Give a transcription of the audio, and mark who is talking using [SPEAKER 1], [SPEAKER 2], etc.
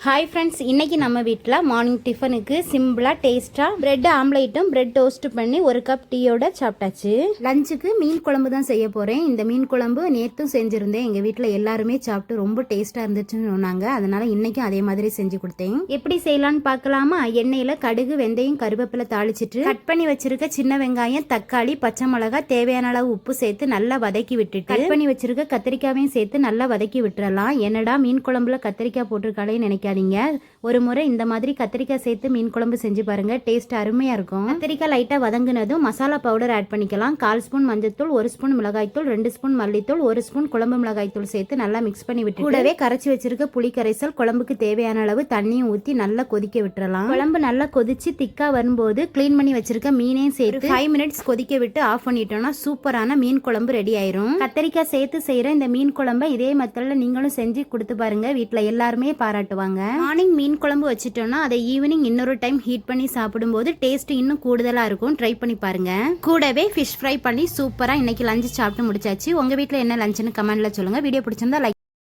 [SPEAKER 1] Hi friends, இன்றைக்கி நம்ம வீட்டில் மார்னிங் டிஃபனுக்கு சிம்பிளாக டேஸ்ட்டாக பிரெட் ஆம்லேட்டும் பிரெட் டோஸ்ட் பண்ணி ஒரு கப் டீயோட சாப்பிட்டாச்சு. லஞ்சுக்கு மீன் குழம்பு தான் செய்ய போகிறேன். இந்த மீன் குழம்பு நேற்றும் செஞ்சுருந்தேன். எங்கள் வீட்டில் எல்லாருமே சாப்பிட்டு ரொம்ப டேஸ்ட்டாக இருந்துச்சுன்னு சொன்னாங்க. அதனால் இன்றைக்கும் அதே மாதிரி செஞ்சு கொடுத்தேன். எப்படி செய்யலான்னு பார்க்கலாமா? எண்ணெயில் கடுகு, வெந்தயம், கருவேப்பிலை தாளிச்சிட்டு கட் பண்ணி வச்சிருக்க சின்ன வெங்காயம், தக்காளி, பச்சை மிளகாய், தேவையான அளவு உப்பு சேர்த்து நல்லா வதக்கி விட்டுட்டு கட் பண்ணி வச்சிருக்க கத்திரிக்காயையும் சேர்த்து நல்லா வதக்கி விட்டுறலாம். என்னடா மீன் குழம்புல கத்திரிக்காய் போட்டிருக்காளே நினைக்காதீங்க. ஒரு முறை இந்த மாதிரி கத்திரிக்காய் சேர்த்து மீன் குழம்பு செஞ்சு பாருங்க, டேஸ்ட் அருமையா இருக்கும். கத்திரிக்காய் லைட்டா வதங்கினதும் மசாலா பவுடர் ஆட் பண்ணிக்கலாம். 1/4 ஸ்பூன் மஞ்சள்தூள், 1 ஸ்பூன் மிளகாய்த்தூள், 2 ஸ்பூன் மல்லித்தூள், 1 ஸ்பூன் குழம்பு மிளகாய்த்தூள் சேர்த்து நல்லா மிக்ஸ் பண்ணி விட்டு கூடவே கரைச்சி வச்சிருக்க புளி கரைசல், குழம்புக்கு தேவையான அளவு தண்ணியும் ஊற்றி நல்லா கொதிக்க விட்டுறலாம். குழம்பு நல்லா கொதிச்சு திக்கா வரும்போது கிளீன் பண்ணி வச்சிருக்க மீனையும் சேர்த்து 5 மினிட்ஸ் கொதிக்க விட்டு ஆஃப் பண்ணிட்டோம்னா சூப்பரான மீன் குழம்பு ரெடி ஆயிரும். கத்திரிக்காய் சேர்த்து செய்யற இந்த மீன் குழம்பை இதே மெத்தட்ல நீங்களும் செஞ்சு கொடுத்து பாருங்க, வீட்டுல எல்லாருமே பாராட்டுவாங்க. மார்னிங் மீன் குழம்பு வச்சுட்டோம்னா அதை ஈவினிங் இன்னொரு டைம் ஹீட் பண்ணி சாப்பிடும்போது டேஸ்ட் இன்னும் கூடுதலா இருக்கும். ட்ரை பண்ணி பாருங்க. கூடவே ஃபிஷ் ஃப்ரை பண்ணி சூப்பரா இன்னைக்கு லஞ்ச் சாப்பிட்டு முடிச்சாச்சு. உங்க வீட்டுல என்ன லஞ்சுன்னு கமெண்ட்ல சொல்லுங்க. வீடியோ பிடிச்சிருந்தா லைக்